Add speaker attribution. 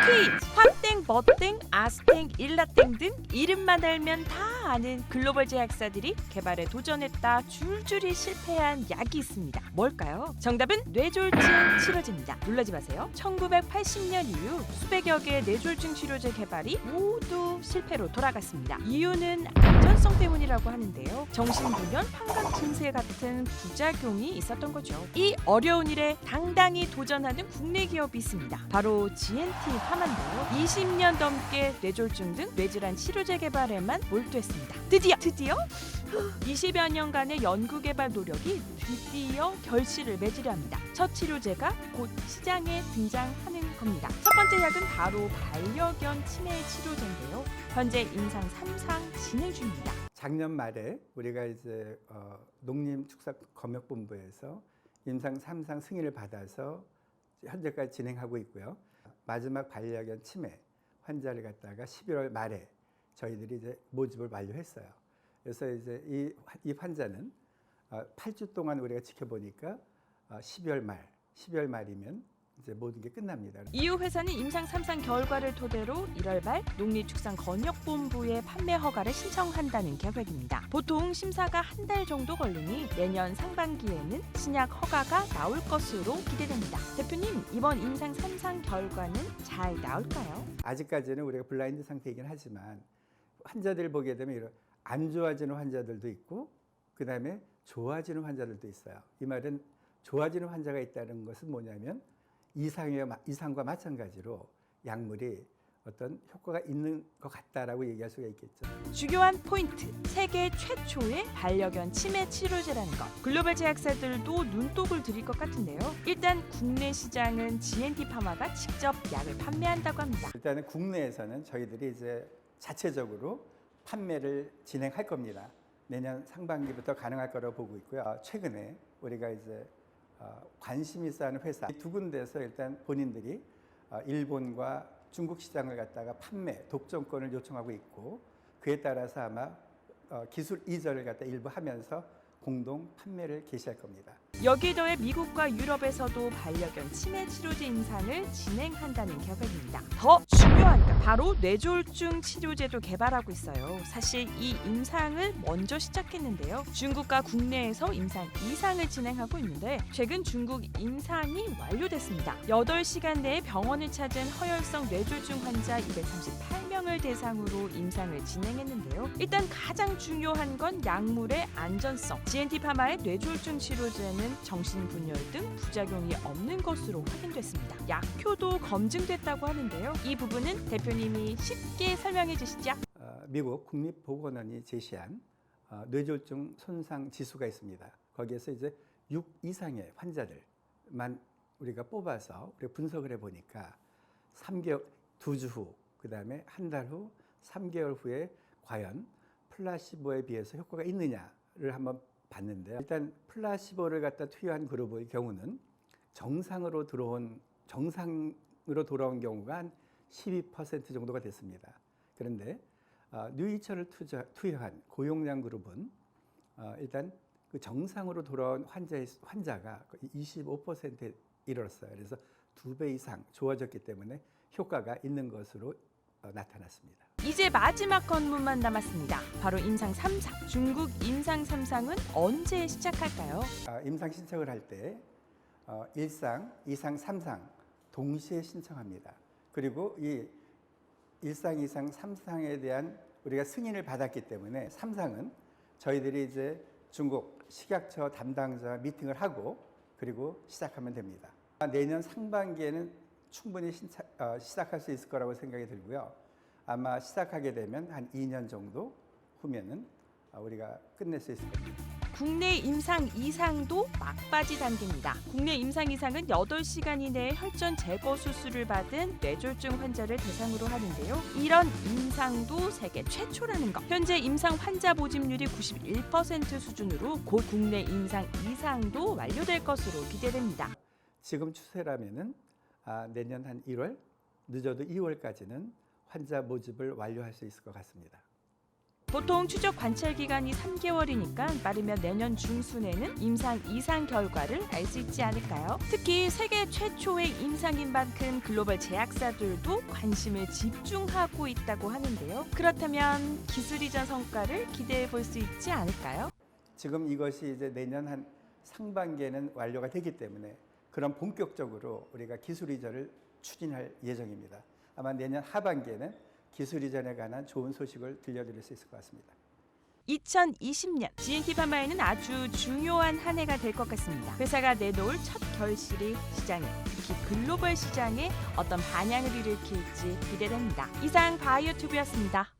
Speaker 1: 퀴즈! 화땡, 머땡, 아스땡, 일라땡 등 이름만 알면 다 아는 글로벌 제약사들이 개발에 도전했다 줄줄이 실패한 약이 있습니다. 뭘까요? 정답은 뇌졸중 치료제입니다. 놀라지 마세요. 1980년 이후 수백여 개의 뇌졸중 치료제 개발이 모두 실패로 돌아갔습니다. 이유는 안전성 때문이라고 하는데요. 정신분열, 환각 증세 같은 부작용이 있었던 거죠. 이 어려운 일에 당당히 도전하는 국내 기업이 있습니다. 바로 GNT 파마인데요. 20년 넘게 뇌졸중 등 뇌질환 치료제 개발에만 몰두했습니다. 드디어 20여 년간의 연구개발 노력이 드디어 결실을 맺으려 합니다. 첫 치료제가 곧 시장에 등장하는 겁니다. 첫 번째 약은 바로 반려견 치매 치료제인데요. 현재 임상 3상 진행 중입니다.
Speaker 2: 작년 말에 우리가 이제 농림축산검역본부에서 임상 3상 승인을 받아서 현재까지 진행하고 있고요. 마지막 반려견 치매 환자를 갖다가 11월 말에 저희들이 이제 모집을 완료했어요. 그래서 이제 이 환자는 8주 동안 우리가 지켜보니까 12월 말이면 이제 모든 게 끝납니다.
Speaker 1: 이후 회사는 임상 3상 결과를 토대로 1월 말 농림축산검역본부에 판매 허가를 신청한다는 계획입니다. 보통 심사가 한 달 정도 걸리니 내년 상반기에는 신약 허가가 나올 것으로 기대됩니다. 대표님, 이번 임상 3상 결과는 잘 나올까요?
Speaker 2: 아직까지는 우리가 블라인드 상태이긴 하지만 환자들 보게 되면 이런 안 좋아지는 환자들도 있고 그다음에 좋아지는 환자들도 있어요. 이 말은 좋아지는 환자가 있다는 것은 뭐냐면 이상과 마찬가지로 약물이 어떤 효과가 있는 것 같다라고 얘기할 수가 있겠죠.
Speaker 1: 주요한 포인트, 세계 최초의 반려견 치매 치료제라는 것. 글로벌 제약사들도 눈독을 들일 것 같은데요. 일단 국내 시장은 GNT 파마가 직접 약을 판매한다고 합니다.
Speaker 2: 일단은 국내에서는 저희들이 이제 자체적으로 판매를 진행할 겁니다. 내년 상반기부터 가능할 거라고 보고 있고요. 최근에 우리가 이제 관심 있어 하는 회사 두 군데에서 일단 본인들이 일본과 중국 시장을 갖다가 판매 독점권을 요청하고 있고 그에 따라서 아마 기술 이전을 갖다 일부 하면서 공동 판매를 개시할 겁니다.
Speaker 1: 여기에 더해 미국과 유럽에서도 반려견 치매 치료제 임상을 진행한다는 계획입니다. 더 중요한 건 바로 뇌졸중 치료제도 개발하고 있어요. 사실 이 임상을 먼저 시작했는데요. 중국과 국내에서 임상 2상을 진행하고 있는데 최근 중국 임상이 완료됐습니다. 8시간 내에 병원을 찾은 허혈성 뇌졸중 환자 238명을 대상으로 임상을 진행했는데요. 일단 가장 중요한 건 약물의 안전성. GNT 파마의 뇌졸중 치료제는 정신분열 등 부작용이 없는 것으로 확인됐습니다. 약효도 검증됐다고 하는데요. 이 부분은 대표님이 쉽게 설명해 주시죠.
Speaker 2: 미국 국립보건원이 제시한 뇌졸중 손상 지수가 있습니다. 거기에서 이제 6 이상의 환자들만 우리가 뽑아서 우리가 분석을 해보니까 3개월, 2주 후, 그 다음에 한 달 후, 3개월 후에 과연 플라시보에 비해서 효과가 있느냐를 한번 봤는데요. 일단 플라시보를 갖다 투여한 그룹의 경우는 정상으로 돌아온 경우가 한 12% 정도가 됐습니다. 그런데 뉴이처를 투여한 고용량 그룹은 일단 그 정상으로 돌아온 환자가 25%에 이르렀어요. 그래서 2배 이상 좋아졌기 때문에 효과가 있는 것으로 나타났습니다.
Speaker 1: 이제 마지막 관문만 남았습니다. 바로 임상 3상. 중국 임상 3상은 언제 시작할까요?
Speaker 2: 임상 신청을 할 때 1상, 2상, 3상 동시에 신청합니다. 그리고 이 1상, 2상, 3상에 대한 우리가 승인을 받았기 때문에 3상은 저희들이 이제 중국 식약처 담당자와 미팅을 하고 그리고 시작하면 됩니다. 내년 상반기에는 충분히 시작할 수 있을 거라고 생각이 들고요. 아마 시작하게 되면 한 2년 정도 후면은 우리가 끝낼 수 있을 겁니다.
Speaker 1: 국내 임상 2상도 막바지 단계입니다. 국내 임상 2상은 8시간 이내에 혈전 제거 수술을 받은 뇌졸중 환자를 대상으로 하는데요. 이런 임상도 세계 최초라는 것. 현재 임상 환자 모집률이 91% 수준으로 곧 국내 임상 2상도 완료될 것으로 기대됩니다.
Speaker 2: 지금 추세라면은 내년 한 1월, 늦어도 2월까지는 환자 모집을 완료할 수 있을 것 같습니다.
Speaker 1: 보통 추적 관찰 기간이 3개월이니까 빠르면 내년 중순에는 임상 이상 결과를 알 수 있지 않을까요? 특히 세계 최초의 임상인 만큼 글로벌 제약사들도 관심을 집중하고 있다고 하는데요. 그렇다면 기술 이전 성과를 기대해 볼 수 있지 않을까요?
Speaker 2: 지금 이것이 이제 내년 한 상반기에는 완료가 되기 때문에 그런 본격적으로 우리가 기술 이전을 추진할 예정입니다. 아마 내년 하반기에는 기술 이전에 관한 좋은 소식을 들려드릴 수 있을 것 같습니다.
Speaker 1: 2020년 GNT 파마에는 아주 중요한 한 해가 될 것 같습니다. 회사가 내놓을 첫 결실이 시장에, 특히 글로벌 시장에 어떤 반향을 일으킬지 기대됩니다. 이상 바이오튜브였습니다.